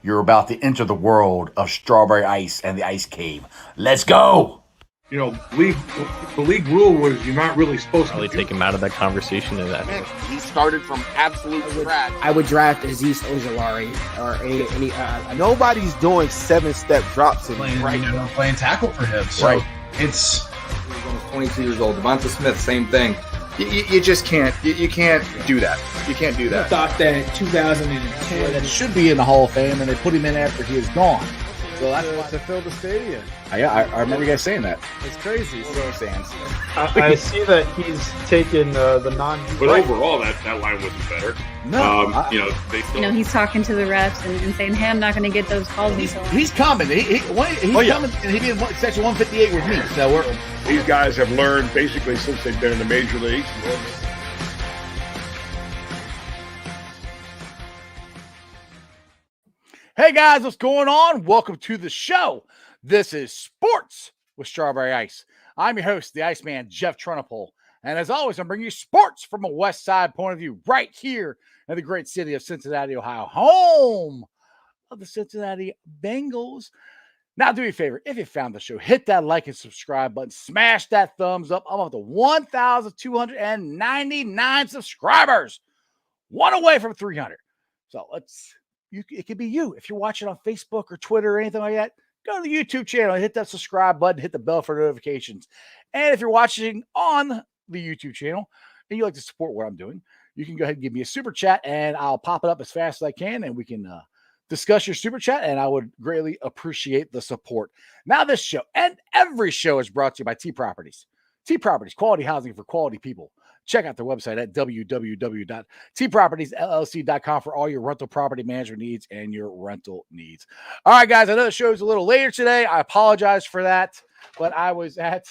You're about to enter the world of Strawberry Ice and the Ice Cave. Let's go! You know, the league rule was you're not really supposed to take him out of that conversation. And that he started from absolute scratch. I would draft Aziz Ojulari or any. Nobody's doing 7-step drops playing tackle for him. So right. It's 22 years old. Devonta Smith, same thing. You just can't. You can't do that. You can't do that. I thought that 2010 that should be in the Hall of Fame, and they put him in after he is gone. So that's why to fill the stadium. I remember you guys saying that. It's crazy. I see that he's taken the non. But overall, that line wasn't better. No, they still. He's talking to the refs and saying, "Hey, I'm not going to get those calls." He's coming. He's coming, and he'll be in section 158 with me. So these guys have learned basically since they've been in the major leagues. Hey guys, what's going on? Welcome to the show. This is Sports with Strawberry Ice. I'm your host, the Iceman, Jeff Trunapole. And as always, I'm bringing you sports from a West Side point of view right here in the great city of Cincinnati, Ohio, home of the Cincinnati Bengals. Now, do me a favor. If you found the show, hit that like and subscribe button. Smash that thumbs up. I'm up to 1,299 subscribers. One away from 300. So it could be you. If you're watching on Facebook or Twitter or anything like that, go to the YouTube channel and hit that subscribe button, hit the bell for notifications. And if you're watching on the YouTube channel and you like to support what I'm doing, you can go ahead and give me a super chat and I'll pop it up as fast as I can and we can discuss your super chat, and I would greatly appreciate the support. Now, this show and every show is brought to you by T Properties. T Properties, quality housing for quality people. Check out their website at www.tpropertiesllc.com for all your rental property management needs and your rental needs. All right, guys, I know the show is a little later today. I apologize for that, but I was at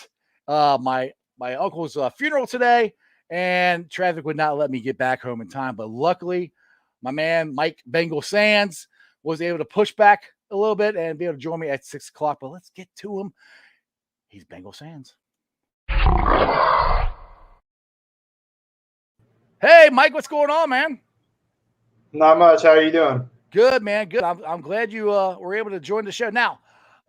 my uncle's funeral today, and traffic would not let me get back home in time. But luckily, my man, Mike Bengal Sands, was able to push back a little bit and be able to join me at 6 o'clock. But let's get to him. He's Bengal Sands. Hey, Mike, what's going on, man? Not much. How are you doing? Good, man. Good. I'm glad you were able to join the show. Now,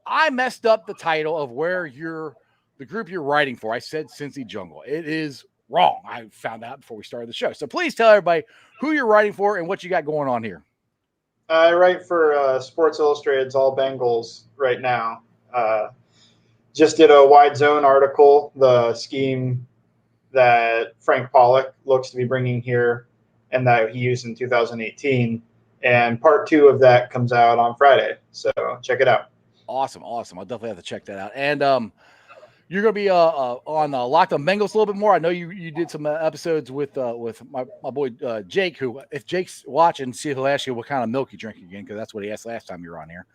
I messed up the title of where the group you're writing for. I said Cincy Jungle. It is wrong. I found out before we started the show. So please tell everybody who you're writing for and what you got going on here. I write for Sports Illustrated's All Bengals right now. Just did a wide zone article, the scheme that Frank Pollock looks to be bringing here and that he used in 2018. And part 2 of that comes out on Friday. So check it out. Awesome. I'll definitely have to check that out. And you're going to be on Locked on Bengals a little bit more. I know you did some episodes with my boy Jake, who, if Jake's watching, see if he'll ask you what kind of milk you drink again, because that's what he asked last time you were on here.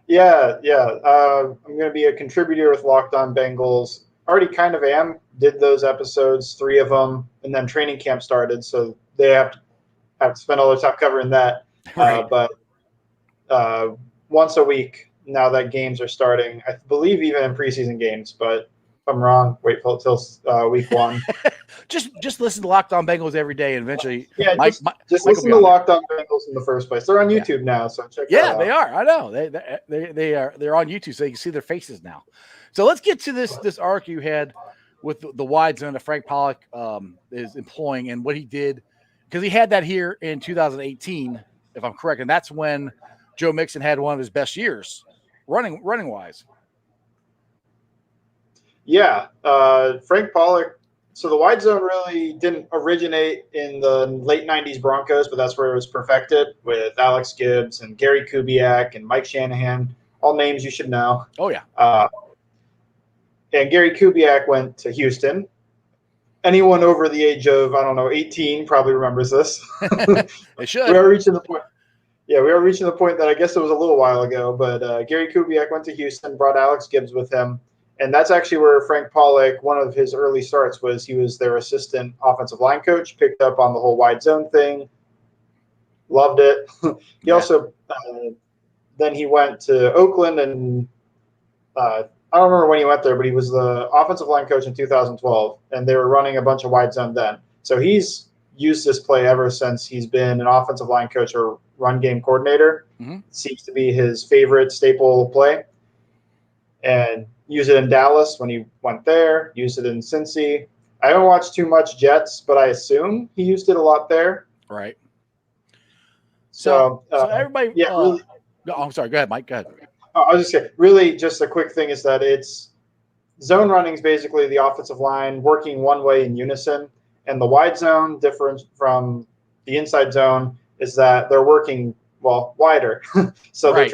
Yeah. I'm going to be a contributor with Locked on Bengals. Already kind of am. Did those episodes, 3 of them, and then training camp started, so they have to spend all their time covering that. Right. But once a week, now that games are starting, I believe even in preseason games, but if I'm wrong, wait till week 1. just listen to Locked on Bengals every day, and eventually, just listen to Locked on Bengals in the first place. They're on YouTube now, so check that out. Yeah, they are. I know they're on YouTube, so you can see their faces now. So let's get to this arc you had with the wide zone that Frank Pollock is employing and what he did, because he had that here in 2018, if I'm correct, and that's when Joe Mixon had one of his best years running wise. Yeah, Frank Pollock. So the wide zone really didn't originate in the late 90s Broncos, but that's where it was perfected with Alex Gibbs and Gary Kubiak and Mike Shanahan, all names you should know. Oh, yeah. And Gary Kubiak went to Houston. Anyone over the age of, 18 probably remembers this. They should. We are reaching the point. Yeah, we are reaching the point that I guess it was a little while ago, but Gary Kubiak went to Houston, brought Alex Gibbs with him. And that's actually where Frank Pollock, one of his early starts was he was their assistant offensive line coach, picked up on the whole wide zone thing, loved it. He also, then he went to Oakland and I don't remember when he went there, but he was the offensive line coach in 2012, and they were running a bunch of wide zone then. So he's used this play ever since he's been an offensive line coach or run game coordinator. Mm-hmm. Seems to be his favorite staple play. And use it in Dallas when he went there, use it in Cincy. I haven't watched too much Jets, but I assume he used it a lot there. Right. So everybody, yeah, really, I'm sorry. Go ahead, Mike. Go ahead. I was just saying, really, just a quick thing is that it's zone running is basically the offensive line working one way in unison, and the wide zone, different from the inside zone, is that they're working wider. So Right.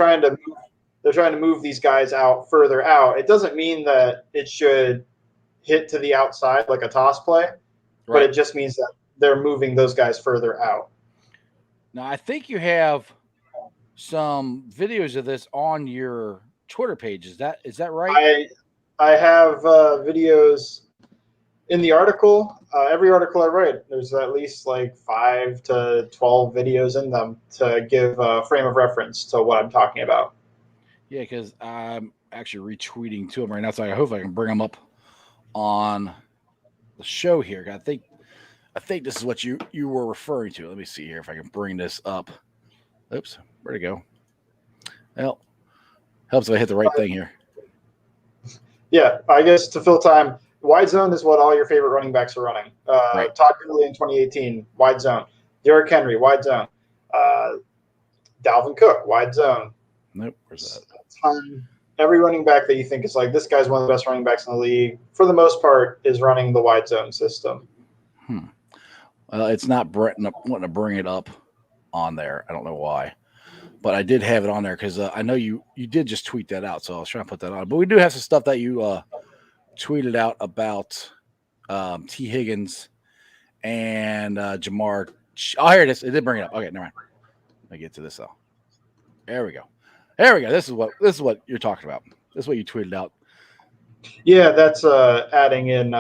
they're trying to move these guys out further out. It doesn't mean that it should hit to the outside like a toss play, but it just means that they're moving those guys further out. Now, I think you have some videos of this on your Twitter page. Is that right? I have videos in the article. Every article I write, there's at least like 5 to 12 videos in them to give a frame of reference to what I'm talking about. Yeah, because I'm actually retweeting to them right now, so I hope I can bring them up on the show here. I think this is what you were referring to. Let me see here if I can bring this up. Oops, where'd it go? Well, helps if I hit the right thing here. Yeah, I guess to fill time, wide zone is what all your favorite running backs are running. Todd Gurley in 2018, wide zone. Derrick Henry, wide zone. Dalvin Cook, wide zone. Nope, where's that? Every running back that you think is like, this guy's one of the best running backs in the league, for the most part, is running the wide zone system. Well, it's not wanting to bring it up on there. I don't know why. But I did have it on there because I know you did just tweet that out, so I was trying to put that on. But we do have some stuff that you tweeted out about T. Higgins and Jamar. Oh, here it is. It did bring it up. Okay, never mind. Let me get to this though. There we go. This is what you're talking about. This is what you tweeted out. Yeah, that's adding in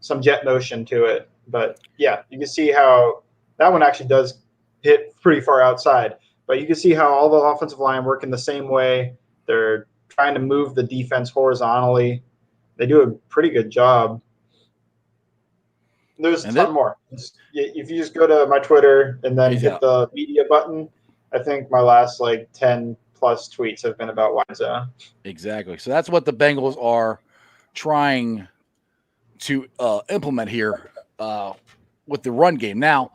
some jet motion to it. But yeah, you can see how that one actually does hit pretty far outside. But you can see how all the offensive line work in the same way. They're trying to move the defense horizontally. They do a pretty good job. There's a ton more. If you just go to my Twitter and then hit the media button, I think my last 10 plus tweets have been about wide zone. Exactly. So that's what the Bengals are trying to implement here with the run game. Now,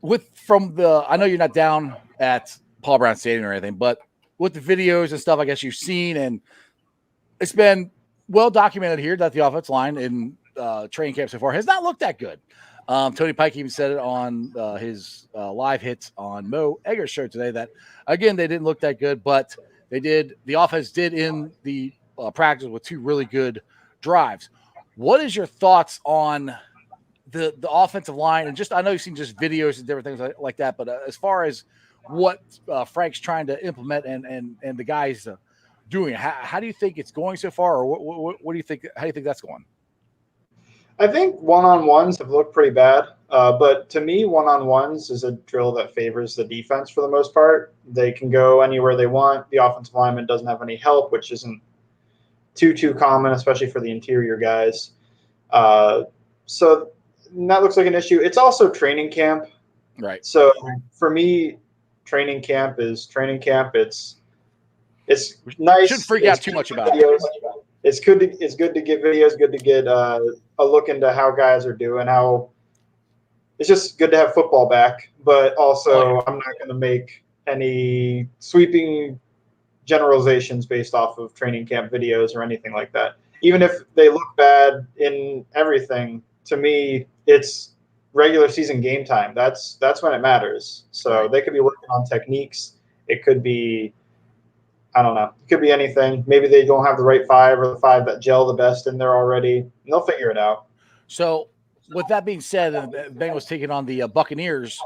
I know you're not down at Paul Brown Stadium or anything, but with the videos and stuff, I guess you've seen, and it's been well documented here that the offensive line in training camp so far has not looked that good. Tony Pike even said it on his live hits on Mo Egger's show today that, again, they didn't look that good, but the offense did in the practice with 2 really good drives. What is your thoughts on the offensive line? And just, I know you've seen just videos and different things like that, but as far as what Frank's trying to implement and the guys doing, how do you think it's going so far, or what do you think? How do you think that's going? I think one-on-ones have looked pretty bad, but to me, one-on-ones is a drill that favors the defense for the most part. They can go anywhere they want. The offensive lineman doesn't have any help, which isn't too common, especially for the interior guys. So that looks like an issue. It's also training camp. Right. So for me, training camp is training camp. It's nice. Shouldn't freak out too much about it. It's good to get videos, good to get a look into how guys are doing, it's just good to have football back, but also I'm not going to make any sweeping generalizations based off of training camp videos or anything like that. Even if they look bad in everything, to me, it's regular season game time. That's when it matters. So they could be working on techniques. It could be, I don't know. It could be anything. Maybe they don't have the right 5 or the 5 that gel the best in there already. And they'll figure it out. So with that being said, the Bengals taking on the Buccaneers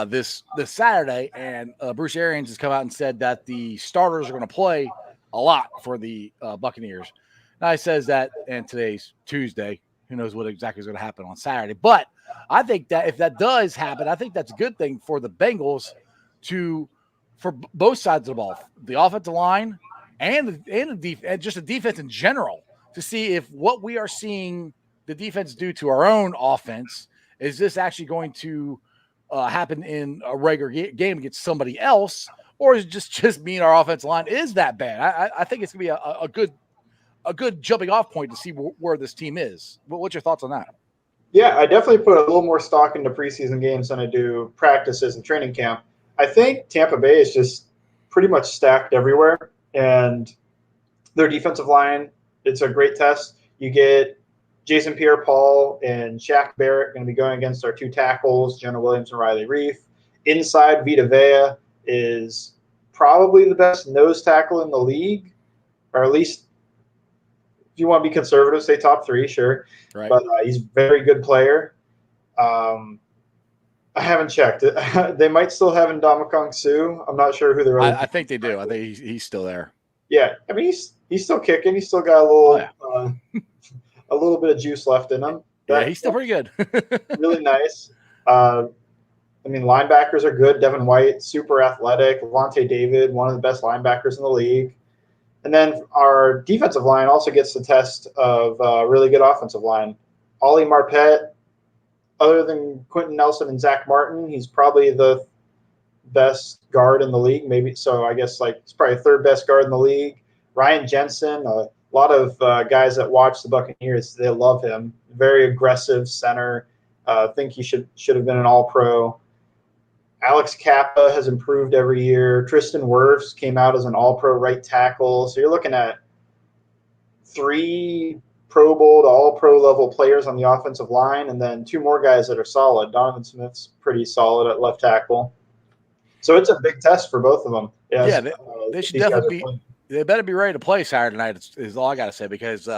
this Saturday, and Bruce Arians has come out and said that the starters are going to play a lot for the Buccaneers. Now he says that, and today's Tuesday. Who knows what exactly is going to happen on Saturday. But I think that if that does happen, I think that's a good thing for the Bengals for both sides of the ball, the offensive line and just the defense in general, to see if what we are seeing the defense do to our own offense is this actually going to happen in a regular game against somebody else, or is it just mean our offensive line is that bad? I think it's going to be a good jumping off point to see where this team is. What's your thoughts on that? Yeah, I definitely put a little more stock into preseason games than I do practices and training camp. I think Tampa Bay is just pretty much stacked everywhere, and their defensive line, it's a great test. You get Jason Pierre-Paul and Shaq Barrett going to be going against our 2 tackles, Jonah Williams and Riley Reif. Inside, Vita Vea is probably the best nose tackle in the league, or at least if you want to be conservative, say top 3, sure. Right. But he's a very good player. I haven't checked. They might still have Ndamukong Suh. I'm not sure who they're. I think they do. I think he's still there. Yeah, I mean he's still kicking. He's still got a little a little bit of juice left in him. Yeah, he's still pretty good. Really nice. I mean, linebackers are good. Devin White, super athletic. Levante David, one of the best linebackers in the league. And then our defensive line also gets the test of really good offensive line. Ollie Marpet, other than Quentin Nelson and Zach Martin, he's probably the best guard in the league. Maybe so. I guess he's probably third best guard in the league. Ryan Jensen, a lot of guys that watch the Buccaneers, they love him. Very aggressive center. Think he should have been an All-Pro. Alex Kappa has improved every year. Tristan Wirfs came out as an All-Pro right tackle. So you're looking at 3 Pro Bowl to All-Pro level players on the offensive line, and then 2 more guys that are solid. Donovan Smith's pretty solid at left tackle. So it's a big test for both of them. Yes. Yeah, they should definitely be. They better be ready to play Saturday night. Is all I got to say, because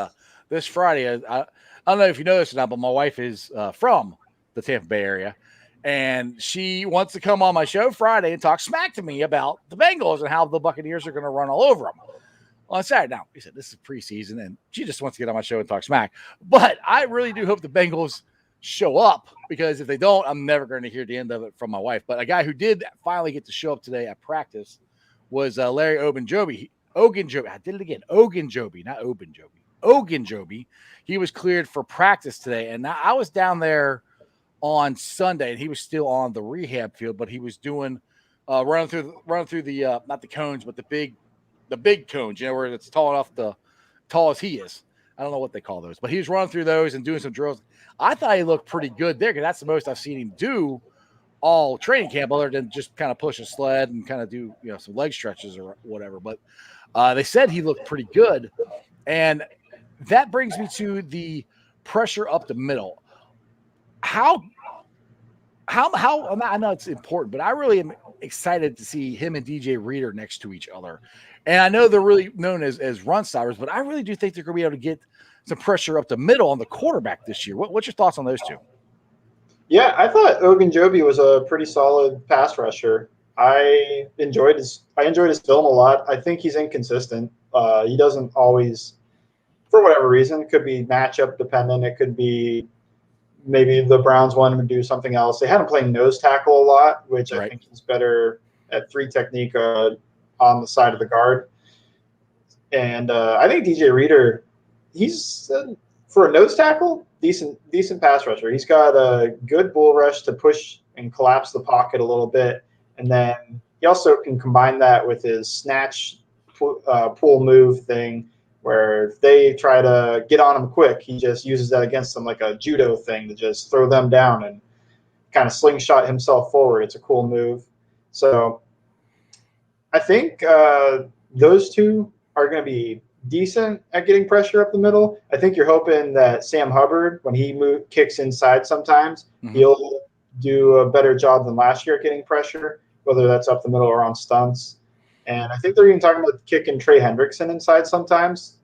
this Friday, I don't know if you know this or not, but my wife is from the Tampa Bay area, and she wants to come on my show Friday and talk smack to me about the Bengals and how the Buccaneers are going to run all over them on Saturday. Now, he said this is preseason, and she just wants to get on my show and talk smack. But I really do hope the Bengals show up, because if they don't, I'm never going to hear the end of it from my wife. But a guy who did finally get to show up today at practice was Larry Ogunjobi. I did it again. Ogunjobi, not Ogunjobi. Ogunjobi. He was cleared for practice today, and I was down there on Sunday, and he was still on the rehab field, but he was doing running through the not the cones, but the big cones, where it's tall as he is. I don't know what they call those, but he was running through those and doing some drills. I thought he looked pretty good there, because that's the most I've seen him do all training camp, other than just kind of push a sled and kind of do some leg stretches or whatever. But they said he looked pretty good, and that brings me to the pressure up the middle. How I know it's important, but I really am excited to see him and DJ Reader next to each other. And I know they're really known as run stoppers, but I really do think they're going to be able to get some pressure up the middle on the quarterback this year. What's your thoughts on those two? Yeah, I thought Ogunjobi was a pretty solid pass rusher. I enjoyed his film a lot. I think he's inconsistent. He doesn't always, for whatever reason, it could be matchup dependent. It could be maybe the Browns want him to do something else. They had him playing nose tackle a lot, which I think he's better at 3 technique on the side of the guard. And I think DJ Reader, he's for a nose tackle, decent pass rusher. He's got a good bull rush to push and collapse the pocket a little bit, and then he also can combine that with his snatch pull move thing, where if they try to get on him quick, he just uses that against them like a judo thing to just throw them down and kind of slingshot himself forward. It's a cool move. So I think those two are going to be decent at getting pressure up the middle. I think you're hoping that Sam Hubbard, when he kicks inside sometimes, he'll do a better job than last year at getting pressure, whether that's up the middle or on stunts. And I think they're even talking about kicking Trey Hendrickson inside sometimes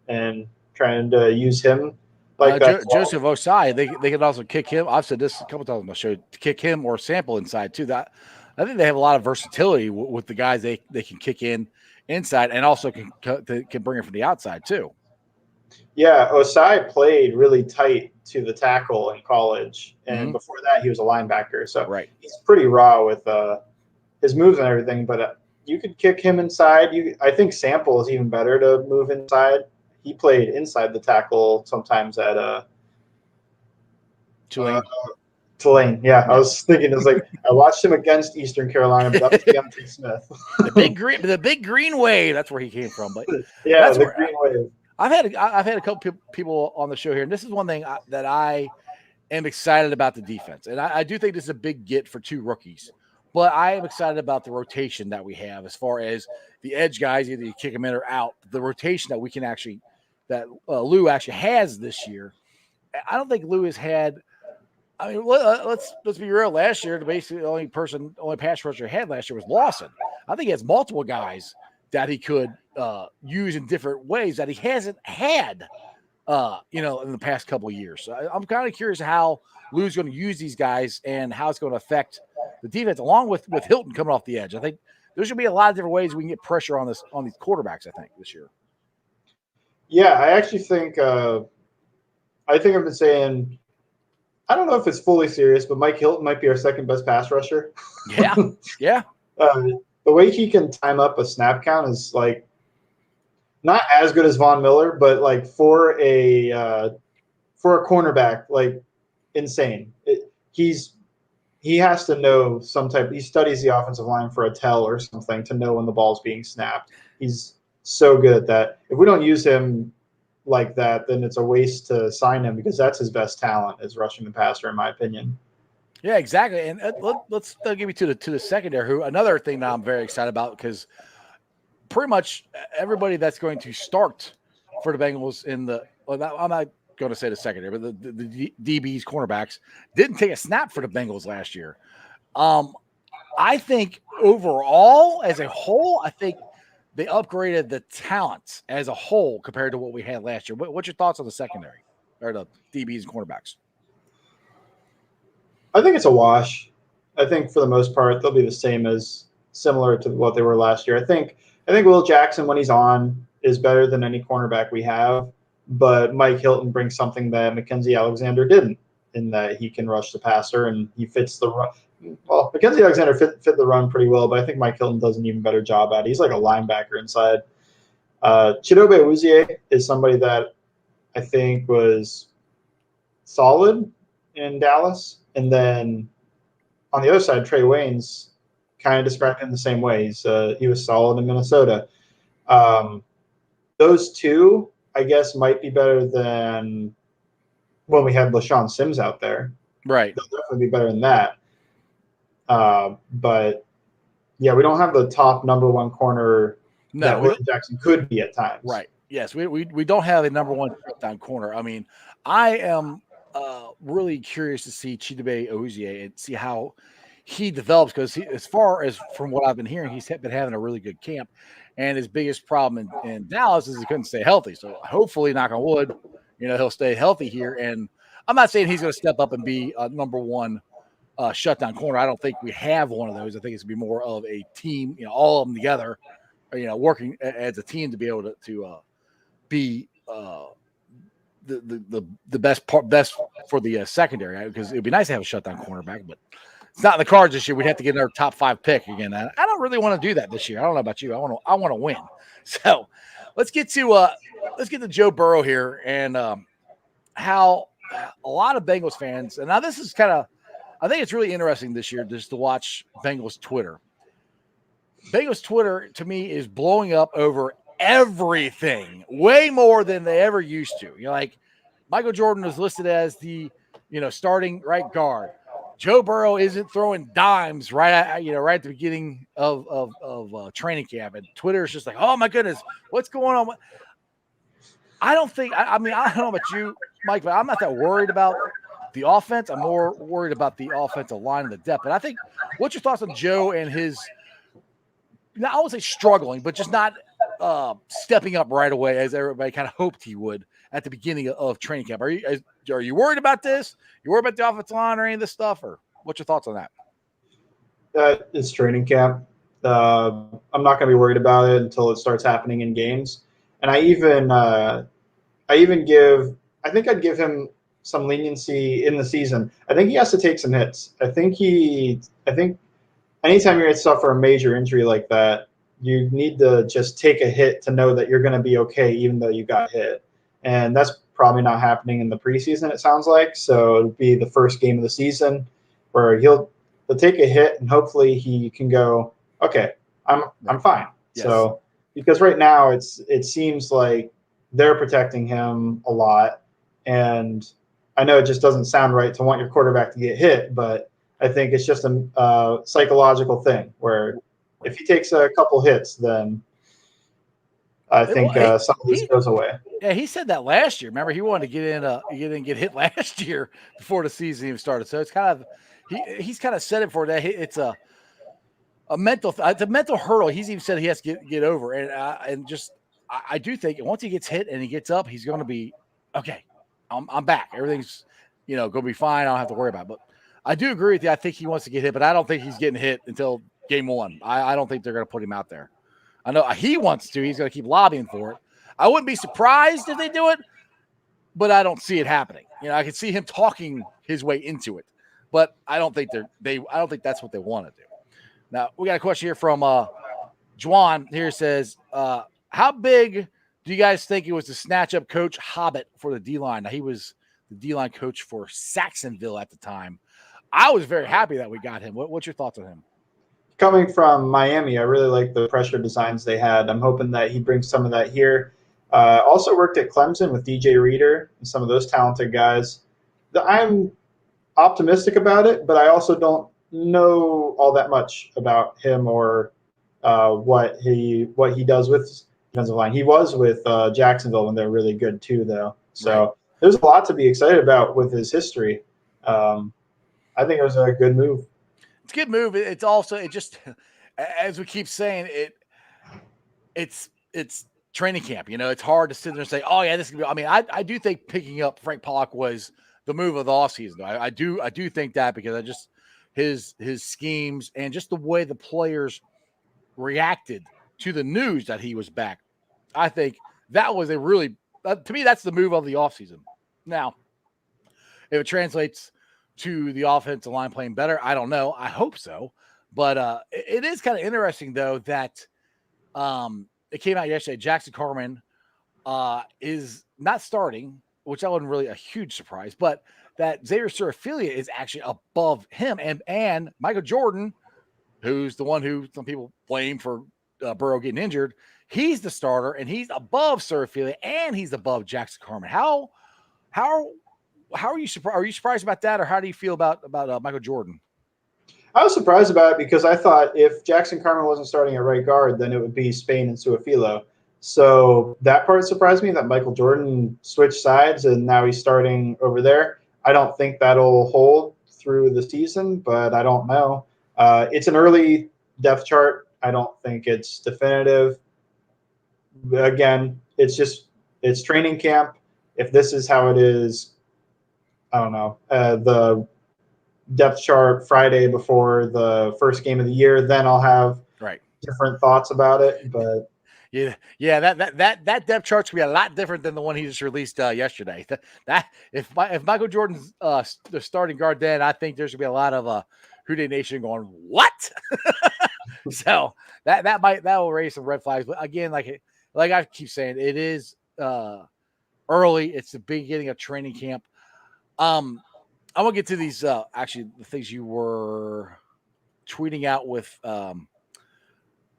and trying to use him like that. Joseph Osai, they could also kick him. I've said this a couple times on my show, to kick him or Sample inside too. That I think they have a lot of versatility with the guys they can kick inside, and also can bring it from the outside too. Yeah, Osai played really tight to the tackle in college, and before that he was a linebacker. So he's pretty raw with his moves and everything, but you could kick him inside. I think Sample is even better to move inside. He played inside the tackle sometimes at Tulane. Tulane, yeah. I was thinking, I watched him against Eastern Carolina, but that was Deontay Smith. the big green wave. That's where he came from. But yeah, that's the green wave. I've had a couple people on the show here, and this is one thing that I am excited about the defense, and I do think this is a big get for 2 rookies. But I am excited about the rotation that we have as far as the edge guys, either you kick them in or out. The rotation that we can actually, that Lou actually has this year. I don't think Lou has had. I mean, let's be real. Last year, basically the only pass rusher he had last year was Lawson. I think he has multiple guys that he could use in different ways that he hasn't had, in the past couple of years. So I'm kind of curious how Lou's going to use these guys and how it's going to affect the defense, along with Hilton coming off the edge. I think there's going to be a lot of different ways we can get pressure on these quarterbacks, I think, this year. Yeah, I actually think I've been saying, I don't know if it's fully serious, but Mike Hilton might be our second best pass rusher. Yeah, yeah. The way he can time up a snap count is not as good as Von Miller, but for a cornerback, insane. He has to know he studies the offensive line for a tell or something to know when the ball's being snapped. He's so good at that. If we don't use him like that, then it's a waste to sign him, because that's his best talent, is rushing the passer, in my opinion. Yeah, exactly. And let's give you to the secondary, who another thing that I'm very excited about, because pretty much everybody that's going to start for the Bengals I'm not going to say the secondary, but the DBs, cornerbacks, didn't take a snap for the Bengals last year. I think overall, as a whole, I think they upgraded the talent as a whole compared to what we had last year. What's your thoughts on the secondary, or the DBs and cornerbacks? I think it's a wash. I think for the most part they'll be similar to what they were last year. I think Will Jackson, when he's on, is better than any cornerback we have, but Mike Hilton brings something that Mackenzie Alexander didn't, in that he can rush the passer and he fits the run. Well, Mackenzie Alexander fit the run pretty well, but I think Mike Hilton does an even better job at it. He's like a linebacker inside. Chidobe Awuzie is somebody that I think was solid in Dallas. And then on the other side, Trey Waynes kind of described him the same way. He was solid in Minnesota. Those two, I guess, might be better than when we had LaShawn Sims out there. Right. They'll definitely be better than that. But yeah, we don't have the top number one corner that Will Jackson could be at times. Right. Yes, we don't have a number one shutdown corner. I mean, I am really curious to see Chidobe Awuzie and see how he develops, because as far as from what I've been hearing, he's been having a really good camp, and his biggest problem in Dallas is he couldn't stay healthy. So hopefully, knock on wood, he'll stay healthy here. And I'm not saying he's going to step up and be a number one shutdown corner. I don't think we have one of those. I think it's going to be more of a team, all of them together, working as a team to be able to be the best for the secondary, because it'd be nice to have a shutdown cornerback, but it's not in the cards this year. We'd have to get another top 5 pick again. I don't really want to do that this year. I don't know about you. I want to win. So let's get to Joe Burrow here, and how a lot of Bengals fans, and now this is I think it's really interesting this year just to watch Bengals Twitter. Bengals Twitter, to me, is blowing up over everything way more than they ever used to. Like Michael Jordan was listed as the, starting right guard. Joe Burrow isn't throwing dimes right at the beginning of training camp, and Twitter is just like, oh my goodness, what's going on? I don't think. I don't know about you, Mike, but I'm not that worried about the offense. I'm more worried about the offensive line and the depth. But I think, what's your thoughts on Joe and his? I won't say struggling, but just not stepping up right away as everybody kind of hoped he would at the beginning of training camp. Are you worried about this? You worried about the offensive line or any of this stuff, or what's your thoughts on that? It's training camp. I'm not going to be worried about it until it starts happening in games. And I'd give him some leniency in the season. I think he has to take some hits. I think anytime you're going to suffer a major injury like that, you need to just take a hit to know that you're going to be okay, even though you got hit. And that's probably not happening in the preseason, it sounds like. So it'll be the first game of the season where he'll take a hit and hopefully he can go, okay, I'm fine. Yes. So because right now it seems like they're protecting him a lot, and I know it just doesn't sound right to want your quarterback to get hit, but I think it's just a psychological thing where if he takes a couple hits, then I think some of this goes away. Yeah, he said that last year. Remember, he wanted to get hit last year before the season even started. So it's kind of he's kind of set it for that. It's a mental it's a mental hurdle. He's even said he has to get over, and just I do think once he gets hit and he gets up, he's going to be okay. I'm back. Everything's going to be fine. I don't have to worry about it. But I do agree with you. I think he wants to get hit, but I don't think he's getting hit until game one. I don't think they're going to put him out there. I know he wants to. He's going to keep lobbying for it. I wouldn't be surprised if they do it, but I don't see it happening. I can see him talking his way into it, but I don't think I don't think that's what they want to do. Now we got a question here from Juan. Here says, "How big do you guys think it was to snatch up Coach Hobbit for the D-line?" Now, he was the D-line coach for Saxonville at the time. I was very happy that we got him. What's your thoughts on him? Coming from Miami, I really like the pressure designs they had. I'm hoping that he brings some of that here. Also worked at Clemson with DJ Reader and some of those talented guys. I'm optimistic about it, but I also don't know all that much about him or what he does with defensive line. He was with Jacksonville when they're really good too, though. So there's a lot to be excited about with his history. I think it was a good move. It's a good move. It's also as we keep saying it's training camp. It's hard to sit there and say, oh yeah, this is gonna be. I mean, I do think picking up Frank Pollock was the move of the offseason. I do think that because his schemes and just the way the players reacted to the news that he was back. I think that was to me, that's the move of the offseason. Now, if it translates to the offensive line playing better, I don't know. I hope so. But it is kind of interesting, though, that it came out yesterday. Jackson Carman is not starting, which that wasn't really a huge surprise, but that Xavier Suraphilia is actually above him. And Michael Jordan, who's the one who some people blame for Burrow getting injured, he's the starter, and he's above Suraphilia, and he's above Jackson Carman. How are you surprised? Are you surprised about that, or how do you feel about Michael Jordan? I was surprised about it because I thought if Jackson Carman wasn't starting at right guard, then it would be Spain and Suafilo. So that part surprised me that Michael Jordan switched sides and now he's starting over there. I don't think that'll hold through the season, but I don't know. It's an early depth chart. I don't think it's definitive. Again, it's training camp. If this is how it is, I don't know, the depth chart Friday before the first game of the year, then I'll have different thoughts about it. But yeah, that depth chart's gonna be a lot different than the one he just released yesterday. That if Michael Jordan's the starting guard, then I think there's gonna be a lot of Houday Nation going, what? So that will raise some red flags. But again, like I keep saying, it is early. It's the beginning of training camp. I want to get to these actually the things you were tweeting out with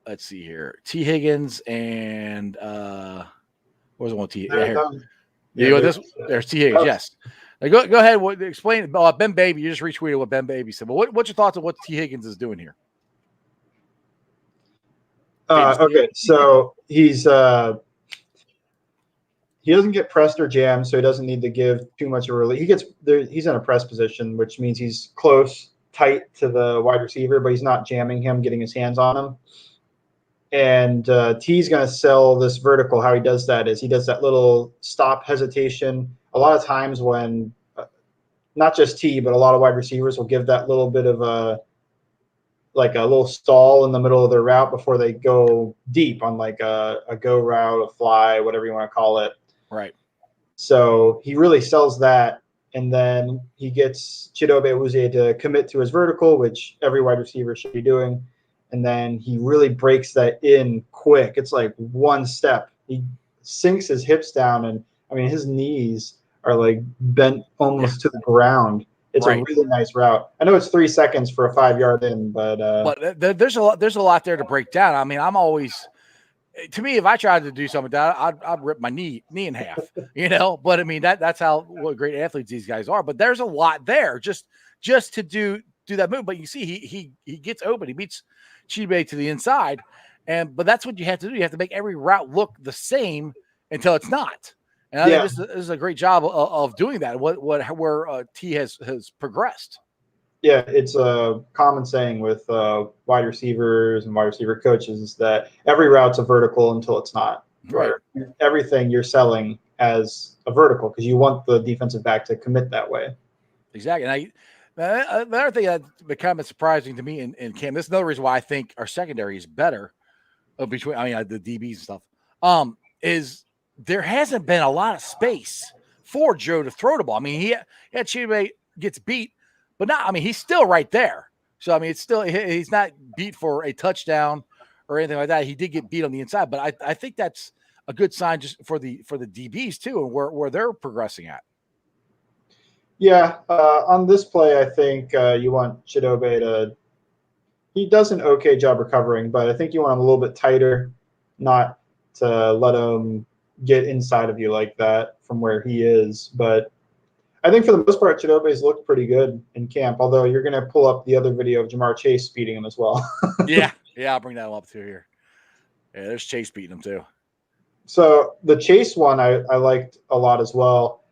let's see here. T. Higgins and what was the one T? There's T. Higgins, yes. Now go ahead, explain Ben Baby. You just retweeted what Ben Baby said. But what's your thoughts on what T. Higgins is doing here? Okay, so he doesn't get pressed or jammed, so he doesn't need to give too much of a release. He's in a press position, which means he's close, tight to the wide receiver, but he's not jamming him, getting his hands on him. And T's going to sell this vertical. How he does that is he does that little stop hesitation. A lot of times when not just T, but a lot of wide receivers will give that little bit of a little stall in the middle of their route before they go deep on like a go route, a fly, whatever you want to call it. Right. So he really sells that, and then he gets Chidobe Awuzie to commit to his vertical, which every wide receiver should be doing. And then he really breaks that in quick. It's like one step. He sinks his hips down, and I mean, his knees are like bent almost to the ground. It's a really nice route. I know it's 3 seconds for a 5-yard in, but there's a lot there to break down. I mean, I'm always, to me, if I tried to do something like that, I'd rip my knee in half, But I mean, that's what great athletes these guys are. But there's a lot there just to do that move. But you see, he gets open. He beats Chibe to the inside, but that's what you have to do. You have to make every route look the same until it's not. And I think this is a great job of doing that. Where T has progressed. Yeah, it's a common saying with wide receivers and wide receiver coaches is that every route's a vertical until it's not. Right. Everything you're selling as a vertical because you want the defensive back to commit that way. Exactly. And another thing that became surprising to me in Cam, this is another reason why I think our secondary is better between, the DBs and stuff, is there hasn't been a lot of space for Joe to throw the ball. I mean, he had Chibe gets beat, but not, I mean, he's still right there. So, I mean, it's still, he's not beat for a touchdown or anything like that. He did get beat on the inside, but I think that's a good sign just for the DBs too, and where they're progressing at. Yeah. On this play, I think you want Chidobe he does an okay job recovering, but I think you want him a little bit tighter, not to let him get inside of you like that from where he is. But I think for the most part, Chidobe's looked pretty good in camp, although you're going to pull up the other video of Jamar Chase speeding him as well. Yeah, I'll bring that up too here. Yeah, there's Chase beating him too. So the Chase one I liked a lot as well.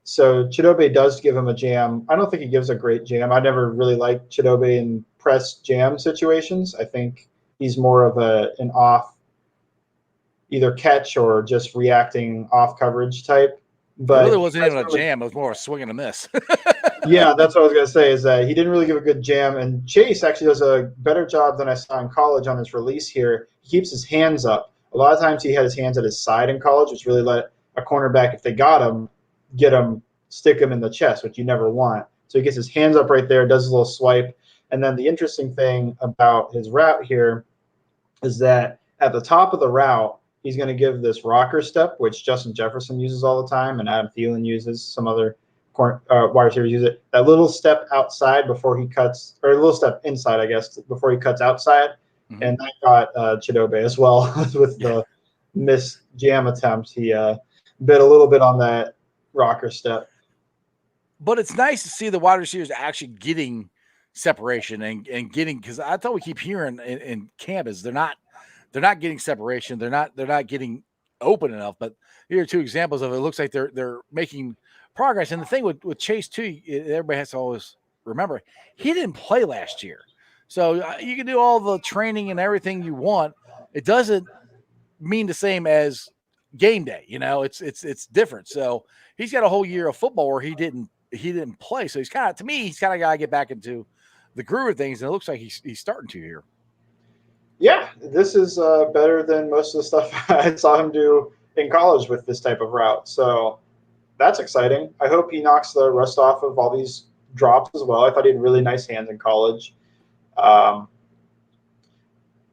So Chidobe does give him a jam. I don't think he gives a great jam. I never really liked Chidobe in press jam situations. I think he's more of an off either catch or just reacting off coverage type. But it really wasn't even a jam. It was more a swing and a miss. Yeah, that's what I was going to say is that he didn't really give a good jam. And Chase actually does a better job than I saw in college on his release here. He keeps his hands up. A lot of times he had his hands at his side in college, which really let a cornerback, if they got him, stick him in the chest, which you never want. So he gets his hands up right there, does a little swipe. And then the interesting thing about his route here is that at the top of the route, he's going to give this rocker step, which Justin Jefferson uses all the time, and Adam Thielen uses. Some other wide receivers use it. That little step outside before he cuts, or a little step inside, I guess, before he cuts outside. Mm-hmm. And that got Chidobe as well with the missed jam attempt. He bit a little bit on that rocker step. But it's nice to see the wide receivers actually getting separation and getting, because I thought we keep hearing in camp is they're not getting separation. They're not getting open enough. But here are two examples of it. It looks like they're making progress. And the thing with Chase too, everybody has to always remember he didn't play last year. So you can do all the training and everything you want. It doesn't mean the same as game day. It's different. So he's got a whole year of football where he didn't play. So he's kind of got to get back into the groove of things. And it looks like he's starting to here. Yeah, this is better than most of the stuff I saw him do in college with this type of route. So that's exciting. I hope he knocks the rust off of all these drops as well. I thought he had really nice hands in college.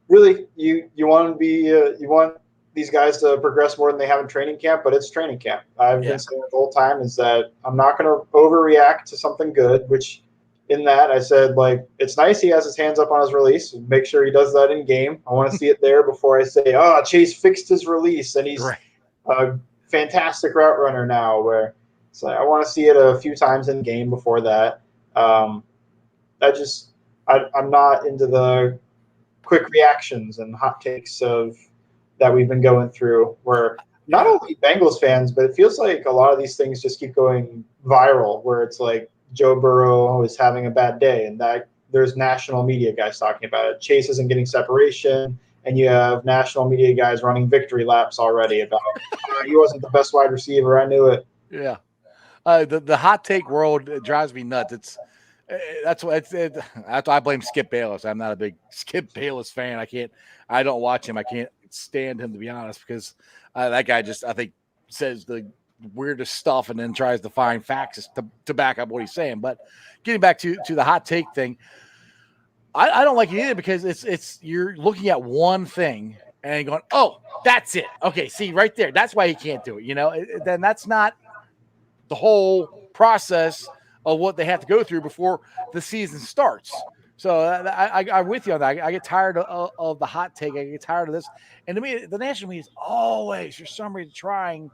Really, you want these guys to progress more than they have in training camp, but it's training camp. I've been saying it the whole time is that I'm not going to overreact to something good, which in that I said, like, it's nice he has his hands up on his release. Make sure he does that in game. I want to see it there before I say, oh, Chase fixed his release and he's a fantastic route runner now. Where it's like, I want to see it a few times in game before that. I'm not into the quick reactions and hot takes of that we've been going through, where not only Bengals fans, but it feels like a lot of these things just keep going viral, where it's like Joe Burrow is having a bad day, and that there's national media guys talking about it. Chase isn't getting separation, and you have national media guys running victory laps already about he wasn't the best wide receiver. I knew it. Yeah, the hot take world drives me nuts. That's why I blame Skip Bayless. I'm not a big Skip Bayless fan. I don't watch him. I can't stand him, to be honest, because that guy just, I think, says the weirdest stuff and then tries to find facts to back up what he's saying. But getting back to the hot take thing, I don't like it either, because it's you're looking at one thing and going, oh, that's it. Okay, see right there. That's why he can't do it. Then that's not the whole process of what they have to go through before the season starts. So I'm with you on that. I get tired of the hot take. I get tired of this. And to me, the national media is always, for some reason, trying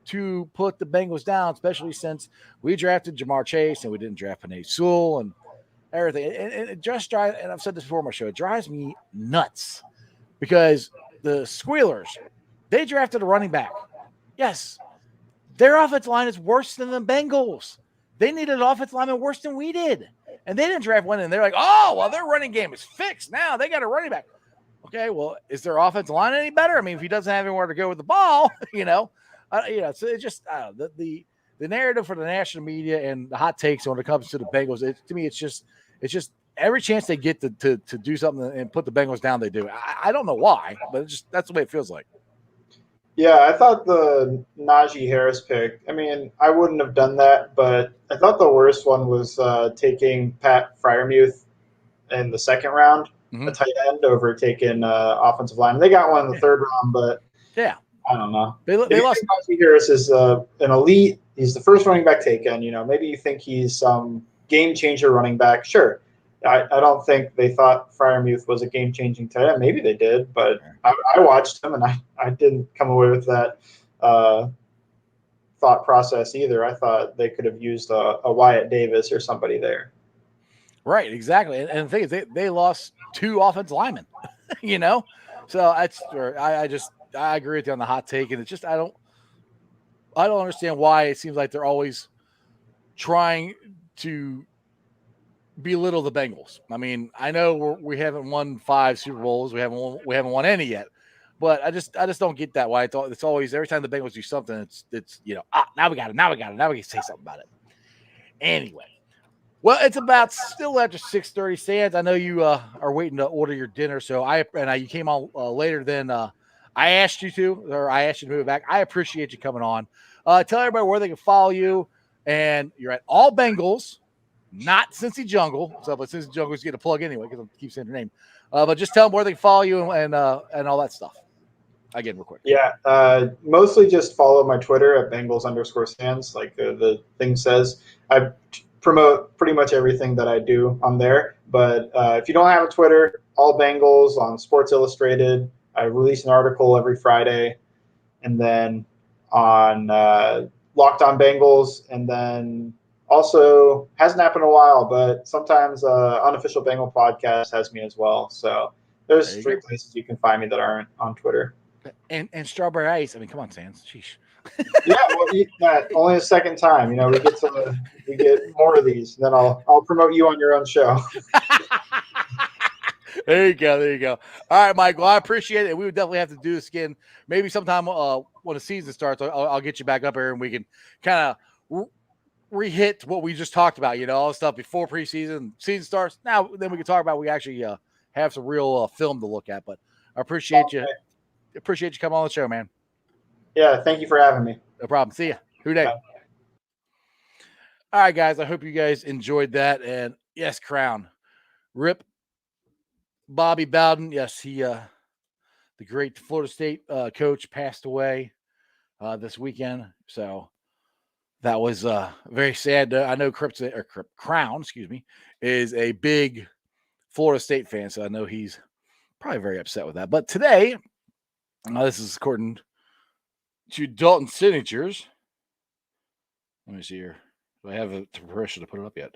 to put the Bengals down, especially since we drafted Jamar Chase and we didn't draft Penei Sewell and everything. And it just drives, and I've said this before on my show, it drives me nuts because the Squealers, they drafted a running back. Yes, their offensive line is worse than the Bengals. They needed an offensive lineman worse than we did. And they didn't draft one, and they're like, oh, well, their running game is fixed now. They got a running back. Okay, well, is their offensive line any better? I mean, if he doesn't have anywhere to go with the ball, so it just the narrative for the national media and the hot takes when it comes to the Bengals. To me, it's just every chance they get to do something and put the Bengals down, they do. I don't know why, but that's the way it feels like. Yeah, I thought the Najee Harris pick, I mean, I wouldn't have done that, but I thought the worst one was taking Pat Freiermuth in the second round, a tight end, over taking offensive line. They got one in the third round, but I don't know. They lost. Najee Harris is an elite. He's the first running back taken. Maybe you think he's some game changer running back. Sure. I don't think they thought Freiermuth was a game-changing tight end. Maybe they did, but I watched him, and I didn't come away with that thought process either. I thought they could have used a Wyatt Davis or somebody there. Right, exactly. And the thing is, they lost 2 offensive linemen, So I agree with you on the hot take, and it's just I don't understand why it seems like they're always trying to belittle the Bengals. I mean, I know we haven't won 5 Super Bowls. We haven't won any yet. But I just don't get that why it's always every time the Bengals do something, it's now we got it. Now we can say something about it. Anyway. Well, it's about still after 6:30. Sands, I know you are waiting to order your dinner, so you came on later than I asked you to, or I asked you to move it back. I appreciate you coming on. Tell everybody where they can follow you, and you're at All Bengals. Not Cincy Jungle, but Cincy Jungle is getting a plug anyway because I keep saying your name. But just tell them where they can follow you and all that stuff. Again, real quick. Yeah, mostly just follow my Twitter at Bengals_Sands, like the thing says. I promote pretty much everything that I do on there. But if you don't have a Twitter, All Bengals on Sports Illustrated. I release an article every Friday, and then on Locked On Bengals, and then. Also, hasn't happened in a while, but sometimes Unofficial Bengal Podcast has me as well. So there's 3 places you can find me that aren't on Twitter. And Strawberry Ice. I mean, come on, Sands. Sheesh. Yeah, well, that only the second time. We get more of these. Then I'll promote you on your own show. There you go. All right, Mike. Well, I appreciate it. We would definitely have to do this again. Maybe sometime when the season starts, I'll get you back up here and we can kind of re-hit what we just talked about, all the stuff before preseason, season starts. Now, then we can talk about we actually have some real film to look at. But I appreciate you. Appreciate you coming on the show, man. Yeah, thank you for having me. No problem. See ya. Who day? All right, guys. I hope you guys enjoyed that. And yes, Crown. Rip Bobby Bowden. Yes, he the great Florida State coach passed away this weekend. So that was very sad. I know Crown, is a big Florida State fan, so I know he's probably very upset with that. But today, this is according to Dalton Signatures. Let me see here. Do I have a permission to put it up yet?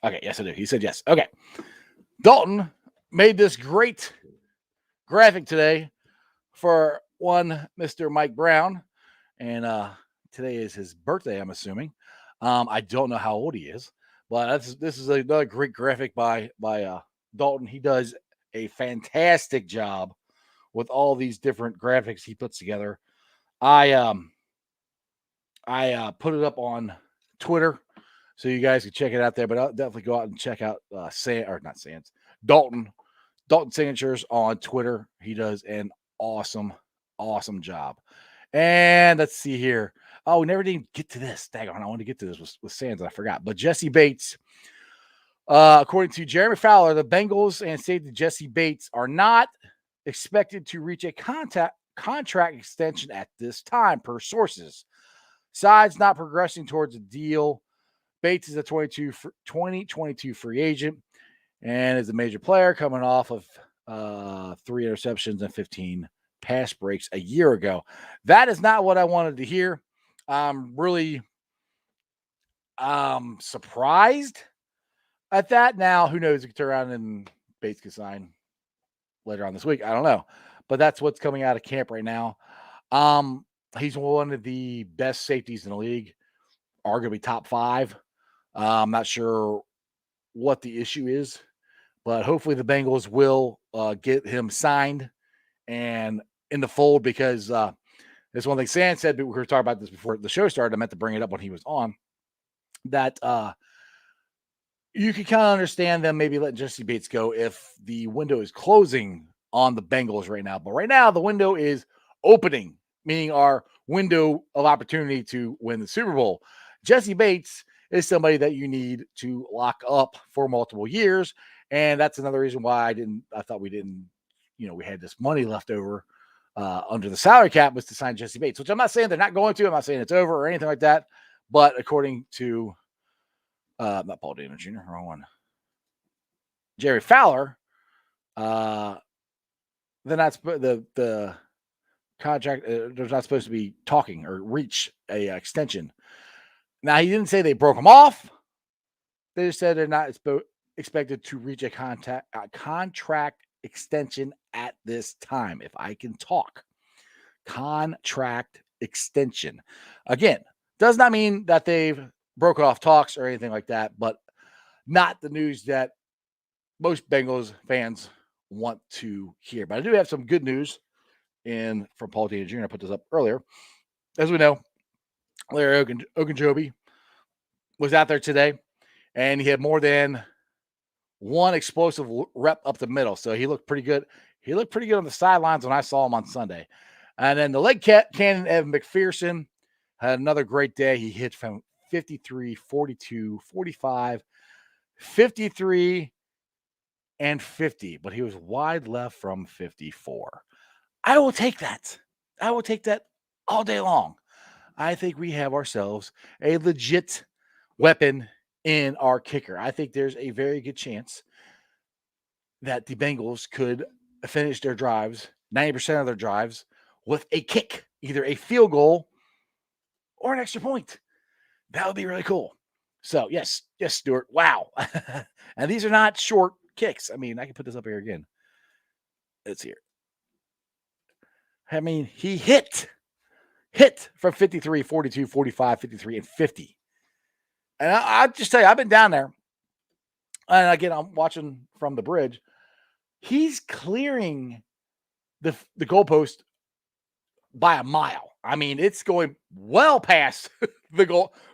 Okay, yes, I do. He said yes. Okay. Dalton made this great graphic today for one Mr. Mike Brown, and today is his birthday, I'm assuming. I don't know how old he is, but this is another great graphic by Dalton. He does a fantastic job with all these different graphics he puts together. I put it up on Twitter so you guys can check it out there, but I'll definitely go out and check out Dalton Signatures on Twitter. He does an awesome job. And let's see here. Oh, we never did get to this. Dang on, I wanted to get to this with Sands, and I forgot. But Jesse Bates, according to Jeremy Fowler, the Bengals and safety Jesse Bates are not expected to reach a contract extension at this time, per sources. Not progressing towards a deal. Bates is a 2022 free agent and is a major player coming off of 3 interceptions and 15 pass breaks a year ago. That is not what I wanted to hear. I'm really surprised at that. Now, who knows? He could turn around and Bates could sign later on this week. I don't know. But that's what's coming out of camp right now. He's one of the best safeties in the league, arguably top 5. I'm not sure what the issue is, but hopefully the Bengals will get him signed and in the fold, because there's one thing Sam said, but we were talking about this before the show started. I meant to bring it up when he was on, that you can kind of understand them maybe letting Jesse Bates go if the window is closing on the Bengals right now. But right now the window is opening, meaning our window of opportunity to win the Super Bowl. Jesse Bates is somebody that you need to lock up for multiple years. And that's another reason why I thought we didn't, we had this money left over under the salary cap, was to sign Jesse Bates, which I'm not saying they're not going to. I'm not saying it's over or anything like that. But according to, not Paul Dana Jr., wrong one, Jerry Fowler, they're not the contract. They're not supposed to be talking or reach a extension. Now, he didn't say they broke them off. They just said they're not expected to reach a contract extension at this time. If I can talk, contract extension. Again, does not mean that they've broken off talks or anything like that, but not the news that most Bengals fans want to hear. But I do have some good news from Paul Dana Jr. I put this up earlier. As we know, Larry Ogunjobi was out there today, and he had more than one explosive rep up the middle. So he looked pretty good. He looked pretty good on the sidelines when I saw him on Sunday. And then the leg cannon, Evan McPherson, had another great day. He hit from 53, 42, 45, 53, and 50. But he was wide left from 54. I will take that. I will take that all day long. I think we have ourselves a legit weapon in our kicker. I think there's a very good chance that the Bengals could finish their drives, 90% of their drives, with a kick, either a field goal or an extra point. That would be really cool. So, yes, Stuart. Wow. And these are not short kicks. I mean, I can put this up here again. It's here. I mean, he hit from 53, 42, 45, 53, and 50. And I just tell you, I've been down there. And again, I'm watching from the bridge. He's clearing the goalpost by a mile. I mean, it's going well past the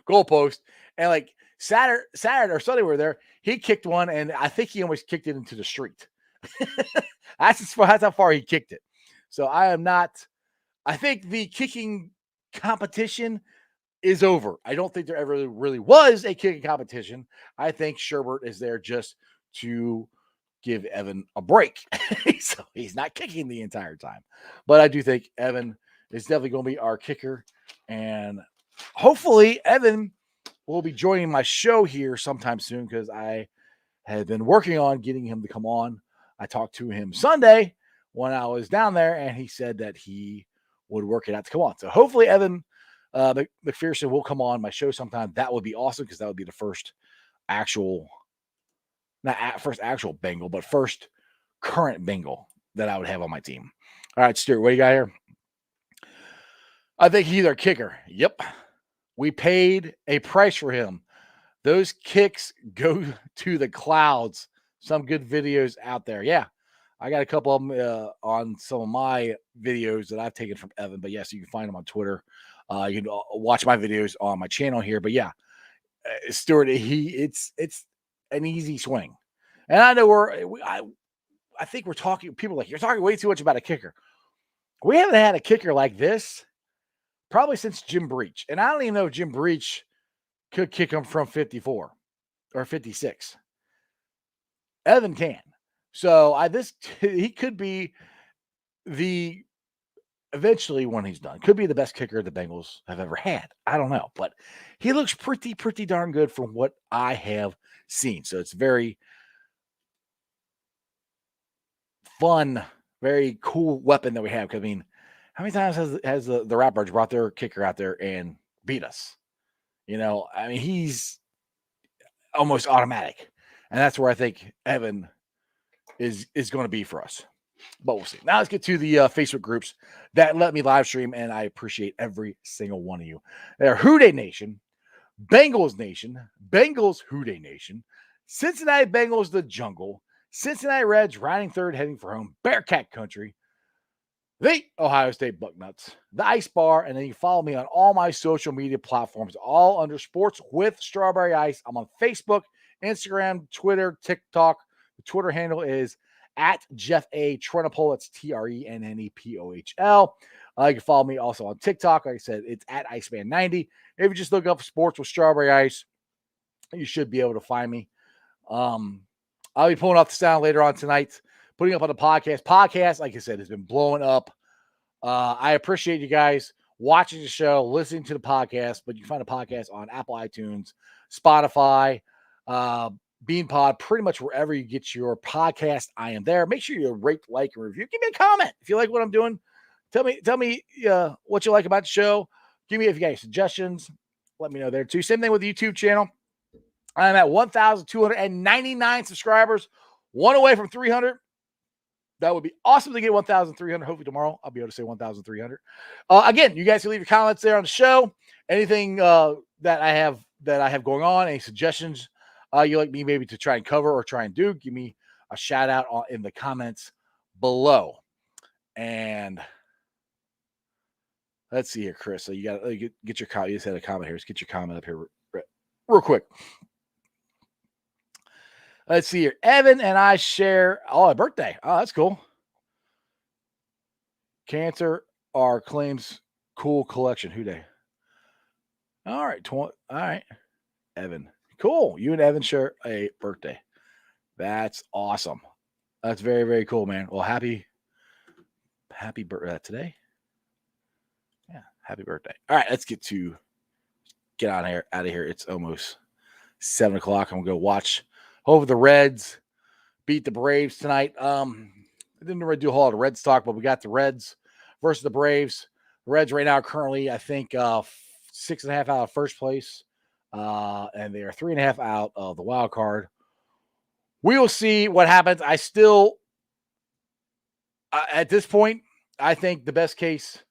goalpost. And like Saturday or Sunday we were there, he kicked one, and I think he almost kicked it into the street. That's how far he kicked it. So I think the kicking competition is over. I don't think there ever really was a kicking competition. I think Sherbert is there just to give Evan a break. So he's not kicking the entire time. But I do think Evan is definitely going to be our kicker. And hopefully Evan will be joining my show here sometime soon, because I have been working on getting him to come on. I talked to him Sunday when I was down there, and he said that he would work it out to come on. So hopefully Evan McPherson will come on my show sometime. That would be awesome, because that would be the first Bengal, but first current Bengal that I would have on my team. All right, Stuart, what do you got here? I think he's our kicker. Yep. We paid a price for him. Those kicks go to the clouds. Some good videos out there. Yeah. I got a couple of them on some of my videos that I've taken from Evan. But yes, you can find them on Twitter. You can watch my videos on my channel here. But yeah, Stuart, it's an easy swing. And I know I think we're talking, people are like, you're talking way too much about a kicker. We haven't had a kicker like this probably since Jim Breach. And I don't even know if Jim Breach could kick him from 54 or 56. Evan can. So he could be eventually when he's done, could be the best kicker the Bengals have ever had. I don't know, but he looks pretty darn good from what I have seen. So it's very fun, very cool weapon that we have. I mean, how many times has the Ratbirds brought their kicker out there and beat us? You know, I mean, he's almost automatic. And that's where I think Evan is going to be for us. But we'll see. Now let's get to the Facebook groups that let me live stream, and I appreciate every single one of you. They're Houday Nation, Bengals Nation, Bengals Houday Nation, Cincinnati Bengals The Jungle, Cincinnati Reds riding third, heading for home, Bearcat Country, the Ohio State Bucknuts, the Ice Bar, and then you follow me on all my social media platforms, all under Sports with Strawberry Ice. I'm on Facebook, Instagram, Twitter, TikTok. The Twitter handle is at Jeff A. Trennepohl. It's TRENNEPOHL. You can follow me also on TikTok. Like I said, it's at Iceman90. If you just look up Sports with Strawberry Ice, you should be able to find me. I'll be pulling off the sound later on tonight, putting up on the podcast. Podcast, like I said, has been blowing up. I appreciate you guys watching the show, listening to the podcast, but you can find the podcast on Apple iTunes, Spotify, BeanPod, pretty much wherever you get your podcast. I am there. Make sure you rate, like, and review. Give me a comment if you like what I'm doing. Tell me what you like about the show. Give me if you got any suggestions. Let me know there too. Same thing with the YouTube channel. I'm at 1,299 subscribers, one away from 300. That would be awesome to get 1,300. Hopefully tomorrow I'll be able to say 1,300. Again, you guys can leave your comments there on the show. Anything that I have going on, any suggestions you like me maybe to try and cover or try and do, give me a shout out in the comments below. And let's see here, Chris. So you got to get your comment. You just had a comment here. Let's get your comment up here real quick. Let's see here. Evan and I share a birthday. Oh, that's cool. Cancer our claims cool collection. Who day? All right. All right. Evan. Cool. You and Evan share a birthday. That's awesome. That's very, very cool, man. Well, happy birthday today. Yeah. Happy birthday. All right. Let's get out of here. It's almost 7 o'clock. I'm going to go watch. Over the Reds beat the Braves tonight. I didn't really do a whole lot of Reds talk, but we got the Reds versus the Braves. The Reds right now currently, I think, 6.5 out of first place, and they are 3.5 out of the wild card. We will see what happens. I still, at this point, I think the best case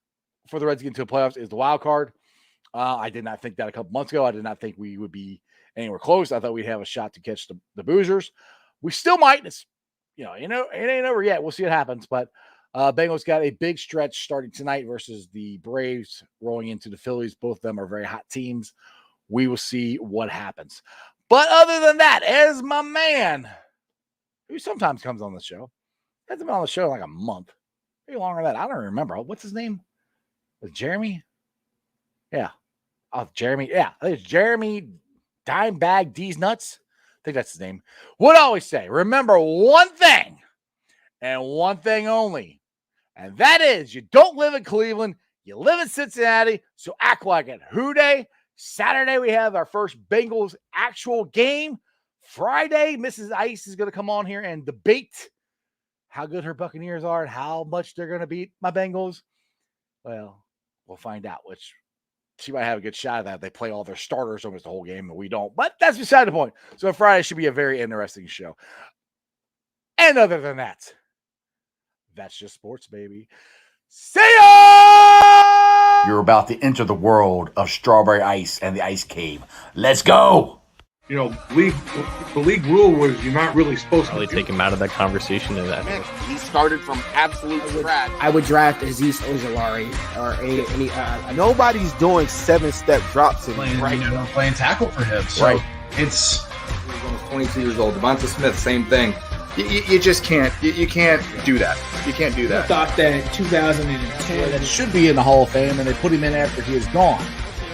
for the Reds to get into the playoffs is the wild card. I did not think that a couple months ago. I did not think we would be anywhere close. I thought we'd have a shot to catch the Boozers. We still might. It's, it ain't over yet. We'll see what happens. But Bengals got a big stretch starting tonight versus the Braves, rolling into the Phillies. Both of them are very hot teams. We will see what happens. But other than that, as my man, who sometimes comes on the show, hasn't been on the show in like a month, maybe longer than that. I don't remember. What's his name? Was it Jeremy? Yeah. Oh, Jeremy. Yeah, I think it's Jeremy Dimebag D's Nuts. I think that's his name. Would always say, remember one thing and one thing only. And that is you don't live in Cleveland. You live in Cincinnati. So act like it. Houday. Saturday, we have our first Bengals actual game. Friday, Mrs. Ice is going to come on here and debate how good her Buccaneers are and how much they're going to beat my Bengals. Well, we'll find out, which she might have a good shot of that. They play all their starters almost the whole game, and we don't. But that's beside the point. So Friday should be a very interesting show. And other than that, that's just sports, baby. See ya! You're about to enter the world of Strawberry Ice and the Ice Cave. Let's go! The league rule was you're not really supposed Probably to take him out of that conversation and that. He started from absolute scratch. I would draft Aziz Ojolari or any. Nobody's doing 7-step drops in playing tackle for him. So right. It's He's almost 22 years old. Devonta Smith, same thing. You just can't. You can't do that. You can't do I that. thought that 2010 That should be in the Hall of Fame, and they put him in after he is gone.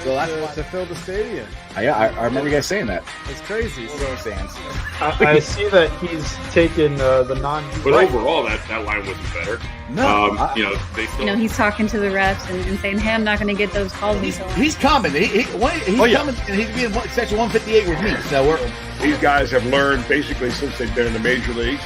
So that's why. to fill the stadium. I remember you guys saying that. It's crazy. Fans. I see that he's taken the non. But overall, that line wasn't better. No, They still. He's talking to the refs and saying, "Hey, I'm not going to get those calls." He's coming. He's coming, and he's being section 158 with me. So These guys have learned basically since they've been in the major leagues.